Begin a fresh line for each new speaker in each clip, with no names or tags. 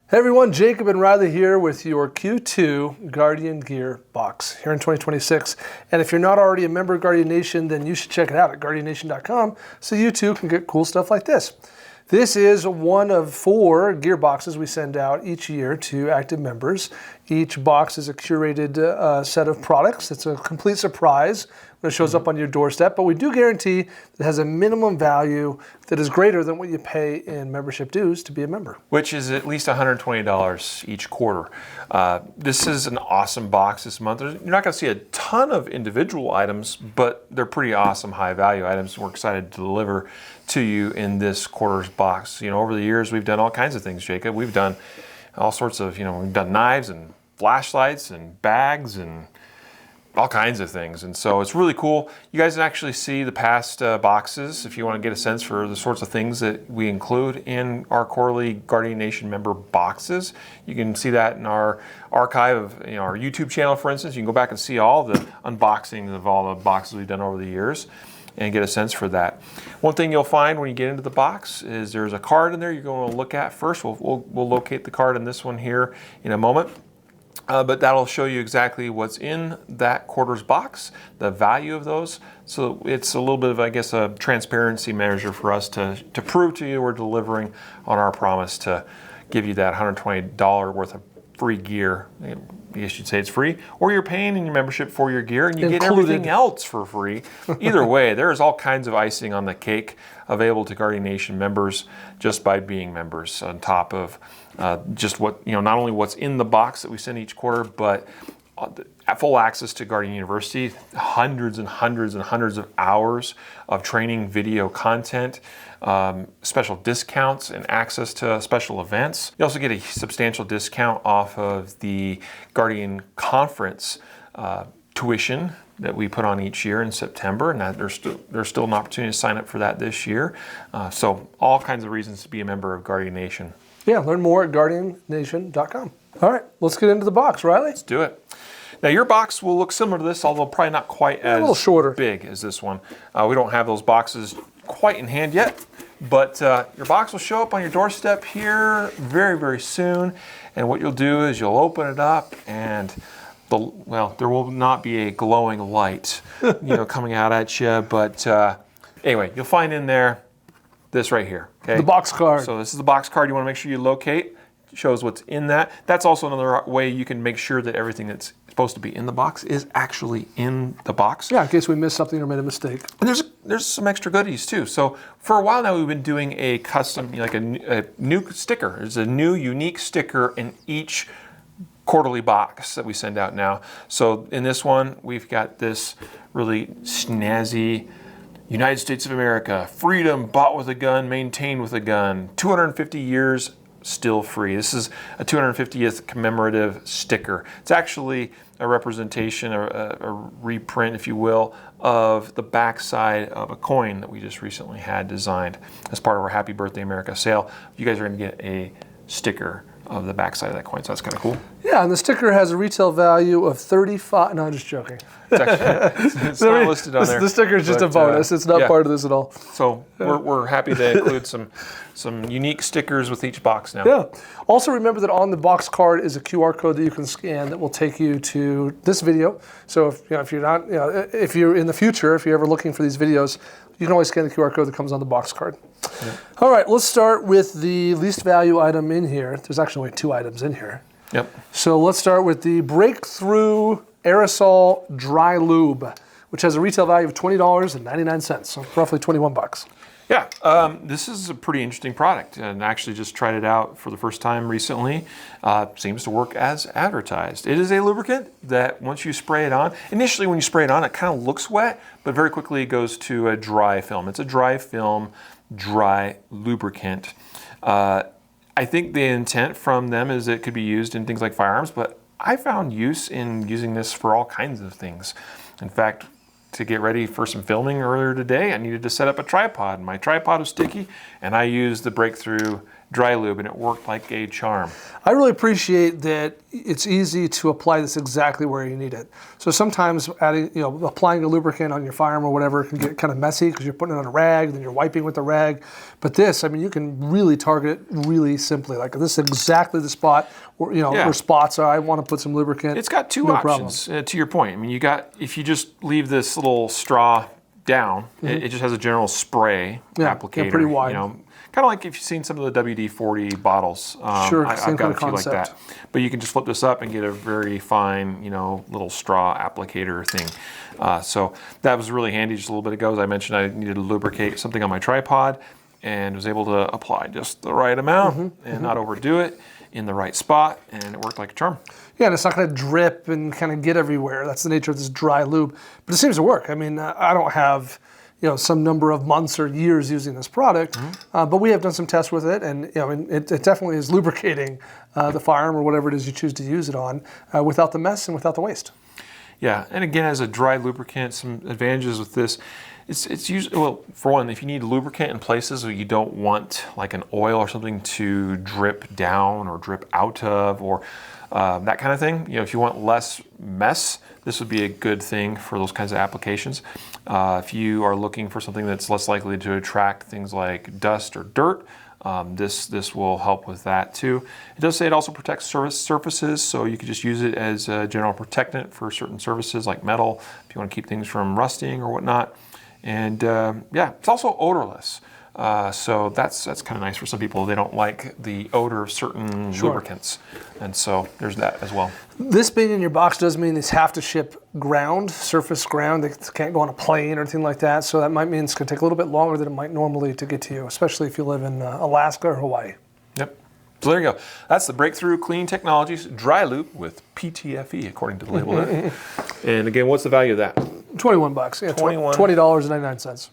Hey everyone, Jacob and Riley here with your Q2 Guardian Gear box here in 2026. And if you're not already a member of Guardian Nation, then you should check it out at guardiannation.com so you too can get cool stuff like this. This is one of 4 gear boxes we send out each year to active members. Each box is a curated set of products. It's a complete surprise when it shows up on your doorstep, but we do guarantee that it has a minimum value that is greater than what you pay in membership dues to be a member.
Which is at least $120 each quarter. This is an awesome box this month. You're not going to see a ton of individual items, but they're pretty awesome high value items. We're excited to deliver to you in this quarter's box. You know, over the years we've done all kinds of things, Jacob. We've done all sorts of, we've done knives and flashlights and bags and all kinds of things. And so it's really cool. You guys can actually see the past boxes if you want to get a sense for the sorts of things that we include in our quarterly Guardian Nation member boxes. You can see that in our archive of our YouTube channel, for instance. You can go back and see all the unboxings of all the boxes we've done over the years and get a sense for that. One thing you'll find when you get into the box is there's a card in there you're going to look at first. We'll locate the card in this one here in a moment. But that'll show you exactly what's in that quarter's box, the value of those. So it's a little bit of, I guess, a transparency measure for us to prove to you we're delivering on our promise to give you that $120 worth of free gear. I guess you'd say it's free, or you're paying in your membership for your gear and you get everything else for free. Either way, there's all kinds of icing on the cake available to Guardian Nation members just by being members, on top of just what, not only what's in the box that we send each quarter, but full access to Guardian University, hundreds and hundreds and hundreds of hours of training video content, special discounts and access to special events. You also get a substantial discount off of the Guardian Conference tuition that we put on each year in September, and that there's still an opportunity to sign up for that this year. So all kinds of reasons to be a member of Guardian Nation.
Yeah, learn more at guardiannation.com. All right, let's get into the box, Riley.
Let's do it. Now your box will look similar to this, although probably not quite as
a little shorter,
big as this one. We don't have those boxes quite in hand yet, but your box will show up on your doorstep here very, very soon. And what you'll do is you'll open it up, and there will not be a glowing light, coming out at you. But anyway, you'll find in there this right here. Okay?
The box card.
So this is the box card you want to make sure you locate. It shows what's in that. That's also another way you can make sure that everything that's supposed to be in the box is actually in the box.
Yeah, in case we missed something or made a mistake.
And there's some extra goodies too. So for a while now we've been doing a custom, like a new sticker. There's a new unique sticker in each quarterly box that we send out now. So in this one, we've got this really snazzy United States of America, freedom bought with a gun, maintained with a gun, 250 years still free. This is a 250th commemorative sticker. It's actually a representation, a reprint, if you will, of the backside of a coin that we just recently had designed as part of our Happy Birthday America sale. You guys are going to get a sticker of the backside of that coin, so that's kind of cool.
Yeah, and the sticker has a retail value of $35. No, I'm just joking.
It's not listed on there.
The sticker is just a bonus. It's not part of this at all.
So we're happy to include some unique stickers with each box now.
Yeah. Also remember that on the box card is a QR code that you can scan that will take you to this video. So if you're not, if you're in the future, if you're ever looking for these videos, you can always scan the QR code that comes on the box card. Yeah. All right, let's start with the least value item in here. There's actually only 2 items in here.
Yep.
So let's start with the Breakthrough Aerosol Dry Lube, which has a retail value of $20.99, so roughly 21 bucks.
Yeah, this is a pretty interesting product, and actually just tried it out for the first time recently. Seems to work as advertised. It is a lubricant that once you spray it on, initially when you spray it on, it kind of looks wet, but very quickly it goes to a dry film. It's a dry film, dry lubricant. I think the intent from them is it could be used in things like firearms, but I found use in using this for all kinds of things. In fact, to get ready for some filming earlier today, I needed to set up a tripod. My tripod was sticky, and I used the Breakthrough dry lube, and it worked like a charm.
I really appreciate that it's easy to apply this exactly where you need it. So sometimes applying a lubricant on your firearm or whatever can get kind of messy because you're putting it on a rag, then you're wiping with the rag. But this, I mean, you can really target it really simply. Like this is exactly the spot where, where spots are. I want to put some lubricant.
It's got two options, to your point. I mean, if you just leave this little straw down, it just has a general spray applicator.
Yeah, pretty wide.
Kind of like if you've seen some of the WD-40 bottles.
Sure,
I've got a few like that. But you can just flip this up and get a very fine, little straw applicator thing. So that was really handy just a little bit ago. As I mentioned, I needed to lubricate something on my tripod and was able to apply just the right amount and not overdo it in the right spot, and it worked like a charm.
Yeah, and it's not going to drip and kind of get everywhere. That's the nature of this dry lube. But it seems to work. I mean, I don't have some number of months or years using this product, but we have done some tests with it, and it definitely is lubricating the firearm or whatever it is you choose to use it on without the mess and without the waste.
Yeah, and again, as a dry lubricant, some advantages with this. It's usually, well, for one, if you need lubricant in places where you don't want like an oil or something to drip down or drip out of, or that kind of thing. If you want less mess, this would be a good thing for those kinds of applications. If you are looking for something that's less likely to attract things like dust or dirt, this will help with that too. It does say it also protects surfaces, so you could just use it as a general protectant for certain surfaces like metal, if you want to keep things from rusting or whatnot. And it's also odorless. So that's kind of nice for some people. They don't like the odor of certain lubricants. And so there's that as well.
This being in your box does mean these have to ship ground, surface ground. They can't go on a plane or anything like that. So that might mean it's going to take a little bit longer than it might normally to get to you, especially if you live in Alaska or Hawaii.
Yep. So there you go. That's the Breakthrough Clean Technologies Dry Lube with PTFE, according to the label there. And again, what's the value of that?
$21. Yeah, $20.99.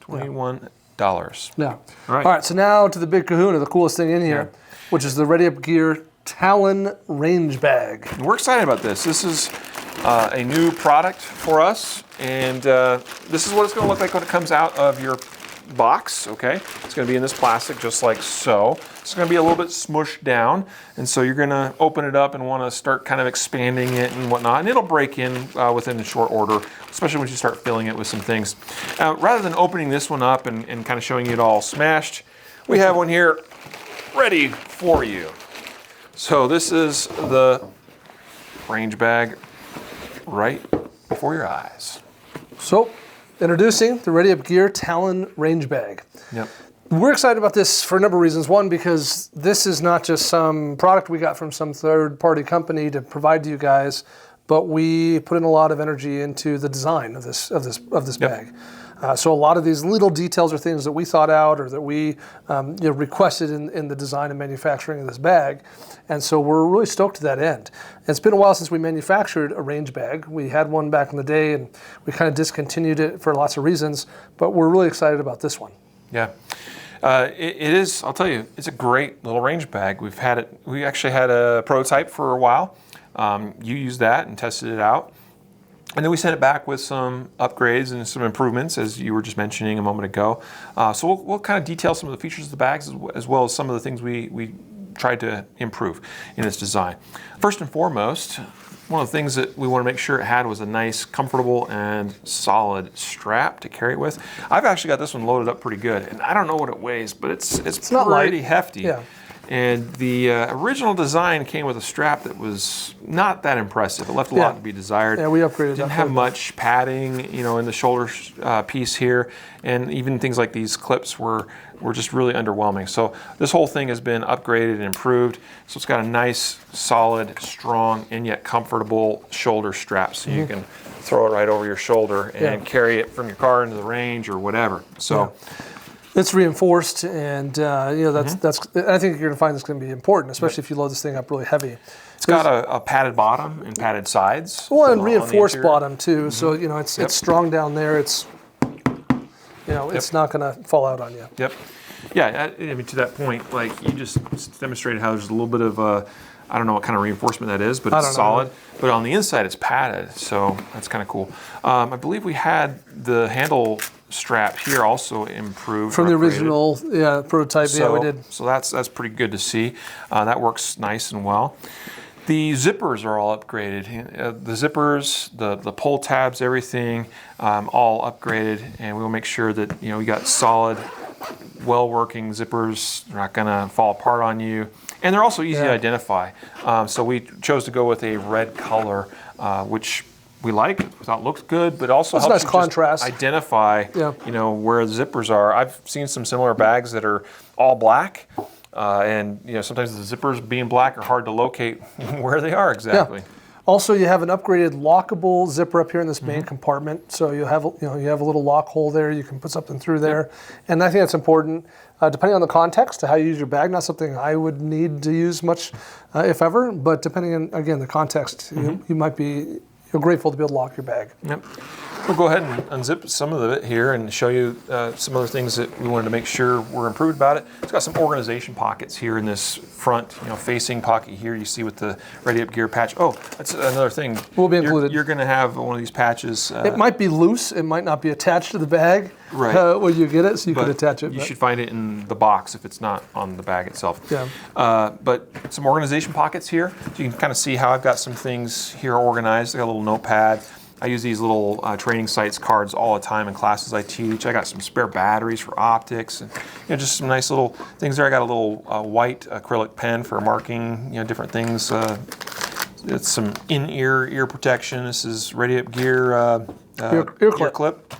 $21.
Yeah. All right. So now to the big kahuna, the coolest thing in here, which is the Ready Up Gear Talon range bag.
We're excited about this. This is a new product for us, and this is what it's going to look like when it comes out of your box. Okay, it's going to be in this plastic just like so. It's going to be a little bit smushed down, and so you're going to open it up and want to start kind of expanding it and whatnot, and it'll break in within a short order, especially once you start filling it with some things. Rather than opening this one up and kind of showing it all smashed, we have one here ready for you. So this is the range bag right before your eyes.
So, introducing the Ready Up Gear Talon range bag.
Yep.
We're excited about this for a number of reasons. One, because this is not just some product we got from some third-party company to provide to you guys, but we put in a lot of energy into the design of this bag. So a lot of these little details are things that we thought out or that we requested in the design and manufacturing of this bag. And so we're really stoked to that end. And it's been a while since we manufactured a range bag. We had one back in the day and we kind of discontinued it for lots of reasons, but we're really excited about this one.
Yeah. It is, I'll tell you, it's a great little range bag. We actually had a prototype for a while. You used that and tested it out. And then we sent it back with some upgrades and some improvements, as you were just mentioning a moment ago. So we'll kind of detail some of the features of the bags as well as some of the things we tried to improve in its design. First and foremost, one of the things that we want to make sure it had was a nice, comfortable, and solid strap to carry it with. I've actually got this one loaded up pretty good, and I don't know what it weighs, but it's
not
pretty
light.
hefty.
Yeah.
And the original design came with a strap that was not that impressive. It left a lot to be desired.
Yeah, we upgraded.
Didn't have much padding, in the shoulder piece here, and even things like these clips were just really underwhelming. So this whole thing has been upgraded and improved. So it's got a nice, solid, strong, and yet comfortable shoulder strap, so you can throw it right over your shoulder and carry it from your car into the range or whatever. So. Yeah.
It's reinforced, and that's. I think you're going to find this going to be important, especially if you load this thing up really heavy.
It's got a padded bottom and padded sides.
Well, and reinforced bottom too. So it's strong down there. It's it's not going to fall out on you.
Yep. Yeah. I mean, to that point, like you just demonstrated how there's a little bit of I don't know what kind of reinforcement that is, but it's solid. But on the inside, it's padded, so that's kind of cool. I believe we had the handle strap here also improved
from the
upgraded.
original prototype.
So,
yeah, we did.
So that's pretty good to see. That works nice and well. The zippers are all upgraded. The zippers, the pull tabs, everything, all upgraded, and we'll make sure that we got solid, well-working zippers. They're not gonna fall apart on you, and they're also easy to identify. So we chose to go with a red color, which we like. We thought looked good, but also
That's
helps
nice
you
contrast.
just identify, where the zippers are. I've seen some similar bags that are all black. And sometimes the zippers being black are hard to locate where they are exactly.
Yeah. Also, you have an upgraded lockable zipper up here in this main compartment, so you have a little lock hole there. You can put something through there, and I think that's important. Depending on the context to how you use your bag, not something I would need to use much, if ever, but depending on again the context, you might be grateful to be able to lock your bag.
Yep. We'll go ahead and unzip some of it here and show you some other things that we wanted to make sure were improved about it. It's got some organization pockets here in this front, facing pocket here. You see with the Ready Up Gear patch. Oh, that's another thing.
Will be included.
You're going to have one of these patches.
It might be loose. It might not be attached to the bag when you get it, so you can attach it.
You should find it in the box if it's not on the bag itself.
Yeah.
But some organization pockets here. So you can kind of see how I've got some things here organized. I got a little notepad. I use these little training sites cards all the time in classes I teach. I got some spare batteries for optics, and just some nice little things there. I got a little white acrylic pen for marking, different things. It's some in-ear ear protection. This is Ready Up Gear ear clip,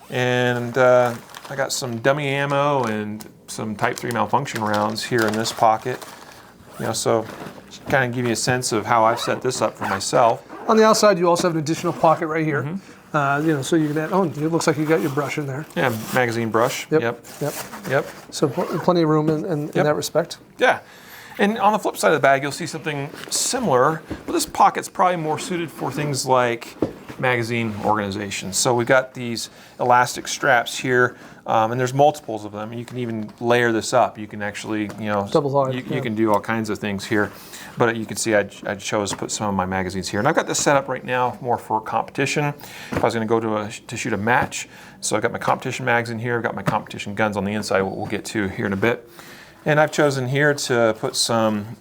and I got some dummy ammo and some Type 3 malfunction rounds here in this pocket. So just kind of give you a sense of how I've set this up for myself.
On the outside, you also have an additional pocket right here. So you can add, it looks like you got your brush in there.
Yeah, magazine brush. Yep.
So plenty of room in that respect.
Yeah. And on the flip side of the bag, you'll see something similar, but this pocket's probably more suited for things like magazine organization. So we've got these elastic straps here, and there's multiples of them. You can even layer this up. You can actually,
double-sided,
you can do all kinds of things here. But you can see I chose to put some of my magazines here. And I've got this set up right now more for competition. If I was going to go to shoot a match. So I've got my competition mags in here. I've got my competition guns on the inside, what we'll get to here in a bit. And I've chosen here to put some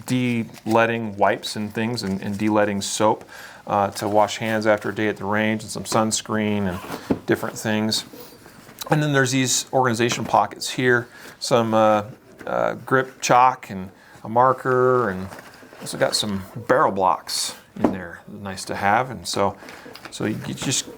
de-leading wipes and things and de-leading soap to wash hands after a day at the range, and some sunscreen and different things. And then there's these organization pockets here, some grip chalk and a marker, and also got some barrel blocks in there. Nice to have. And so you just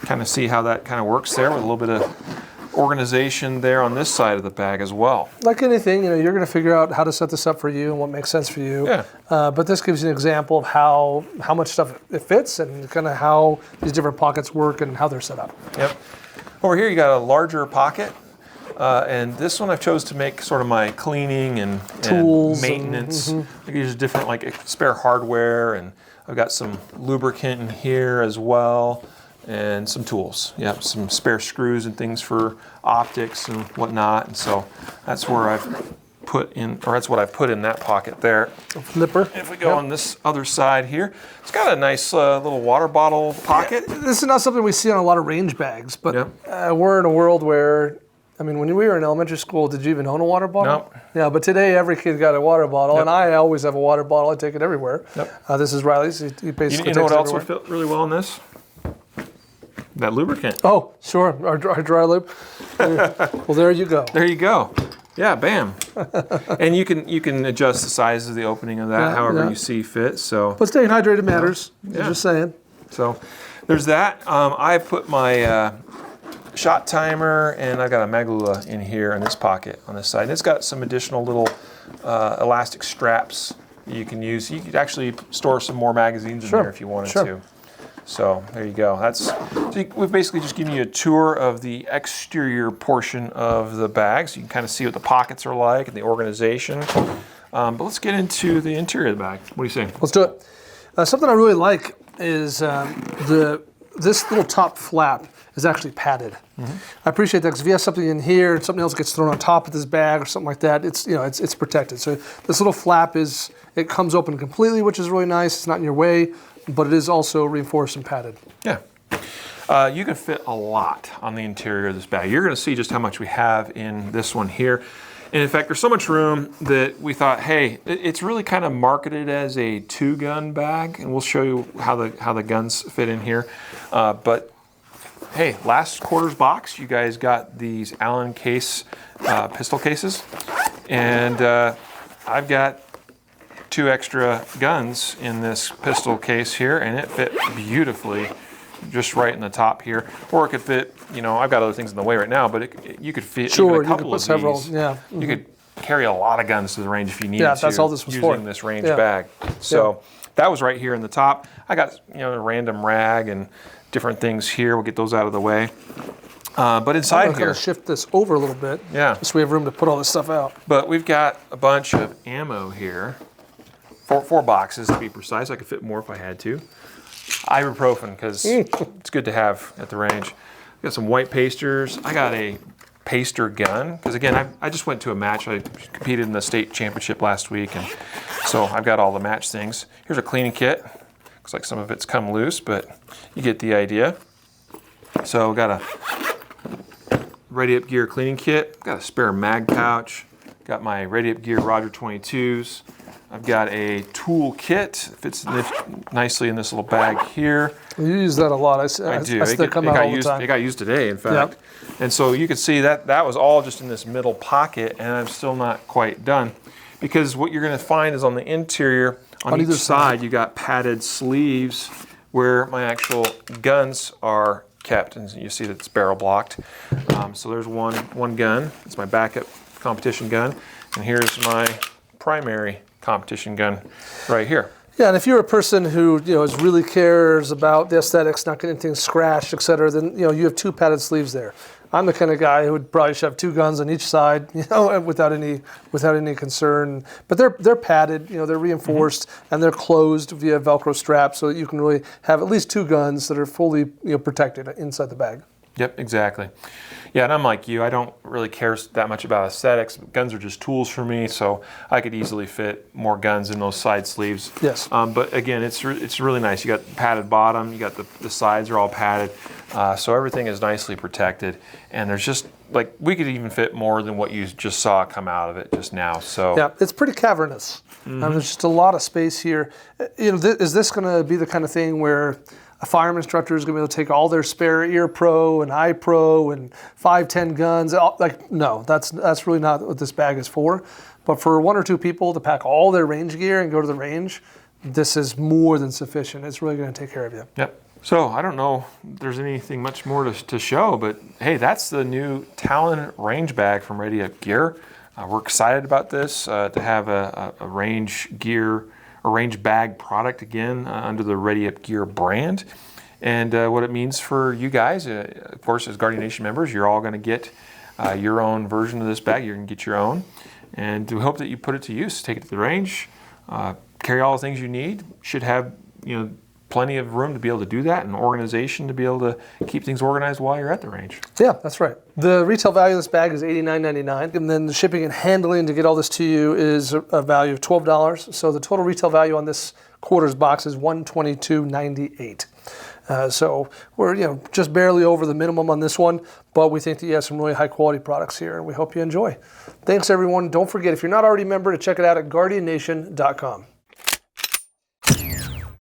kind of see how that kind of works there with a little bit of organization there on this side of the bag as well.
Like anything, you're going to figure out how to set this up for you and what makes sense for you.
Yeah.
But this gives you an example of how much stuff it fits and kind of how these different pockets work and how they're set up.
Yep. Over here you got a larger pocket. And this one I've chose to make sort of my cleaning and
tools,
maintenance. I use different like spare hardware, and I've got some lubricant in here as well, and some tools. Yep, some spare screws and things for optics and whatnot. And so that's where I've put in, or that's what I've put in that pocket there.
Flipper.
If we go on this other side here, it's got a nice little water bottle pocket.
Yeah, this is not something we see on a lot of range bags, but we're in a world where, when we were in elementary school, did you even own a water bottle?
Nope.
Yeah, but today every kid got a water bottle, and I always have a water bottle. I take it everywhere. This is Riley's. He basically
you know what else
everywhere.
would fit really well in this? That lubricant.
Oh, sure, our dry lube. Well, there you go.
There you go. Yeah, bam. And you can adjust the size of the opening of that however you see fit. So,
but staying hydrated matters. Just saying.
So, there's that. I've put my shot timer, and I've got a Maglula in here in this pocket on this side. And it's got some additional little elastic straps you can use. You could actually store some more magazines in there if you wanted to. So there you go. We've basically just given you a tour of the exterior portion of the bag, so you can kind of see what the pockets are like and the organization. But let's get into the interior of the bag. What do you think?
Let's do it. Something I really like is this little top flap is actually padded. I appreciate that, because if you have something in here and something else gets thrown on top of this bag or something like that, it's protected. So this little flap it comes open completely, which is really nice. It's not in your way, but it is also reinforced and padded.
Yeah. You can fit a lot on the interior of this bag. You're going to see just how much we have in this one here. And in fact, there's so much room that we thought, hey, it's really kind of marketed as a 2-gun bag, and we'll show you how the guns fit in here. But hey, last quarter's box, you guys got these Allen case pistol cases, and I've got 2 extra guns in this pistol case here, and it fit beautifully just right in the top here. Or it could fit, you know, I've got other things in the way right now, but you could fit
sure,
even a couple
you could put
of
several,
these.
yeah.
You could carry a lot of guns to the range if you needed to.
That's all this was
using
for.
This range bag. So that was right here in the top. I got, you know, a random rag and different things here. We'll get those out of the way. But inside
I'm
here,
going to shift this over a little bit.
Yeah.
So we have room to put all this stuff out.
But we've got a bunch of ammo here. 4 boxes to be precise. I could fit more if I had to. Ibuprofen, because it's good to have at the range. Got some white pasters. I got a paster gun, because again, I just went to a match. I competed in the state championship last week, and so I've got all the match things. Here's a cleaning kit. Looks like some of it's come loose, but you get the idea. So got a Ready Up Gear cleaning kit. Got a spare mag pouch. Got my Ready Up Gear Roger 22s. I've got a tool kit. Fits nicely in this little bag here.
You use that a lot.
I do.
It
Got used today, in fact.
Yep.
And so you can see that was all just in this middle pocket, and I'm still not quite done. Because what you're going to find is on the interior, on each side, you got padded sleeves where my actual guns are kept. And you see that it's barrel blocked. So there's one gun. It's my backup competition gun. And here's my primary competition gun right here.
Yeah, and if you're a person who really cares about the aesthetics, not getting things scratched, etc., then you have 2 padded sleeves there. I'm the kind of guy who would probably shove 2 guns on each side, without any concern. But they're padded, they're reinforced, and they're closed via Velcro straps, so that you can really have at least 2 guns that are fully protected inside the bag.
Yep, exactly. Yeah, and I'm like you. I don't really care that much about aesthetics. Guns are just tools for me, so I could easily fit more guns in those side sleeves.
Yes.
But again, it's really nice. You got padded bottom. You got the sides are all padded, so everything is nicely protected. And there's just like we could even fit more than what you just saw come out of it just now. So
yeah, it's pretty cavernous. There's just a lot of space here. Is this going to be the kind of thing where a firearm instructor is going to be able to take all their spare ear pro and eye pro and 5-10 guns? No, that's really not what this bag is for. But for 1 or 2 people to pack all their range gear and go to the range, this is more than sufficient. It's really going to take care of you.
Yep. So I don't know if there's anything much more to show, but hey, that's the new Talon range bag from Ready Up Gear. We're excited about this, to have a range gear, a range bag product again under the Ready Up Gear brand. And what it means for you guys, of course, as Guardian Nation members, you're all going to get your own version of this bag. You're going to get your own. And we hope that you put it to use. Take it to the range, carry all the things you need. Should have, plenty of room to be able to do that, and organization to be able to keep things organized while you're at the range.
Yeah, that's right. The retail value of this bag is $89.99, and then the shipping and handling to get all this to you is a value of $12. So the total retail value on this quarter's box is $122.98. So we're just barely over the minimum on this one, but we think that you have some really high quality products here, and we hope you enjoy. Thanks everyone. Don't forget, if you're not already a member, to check it out at guardiannation.com.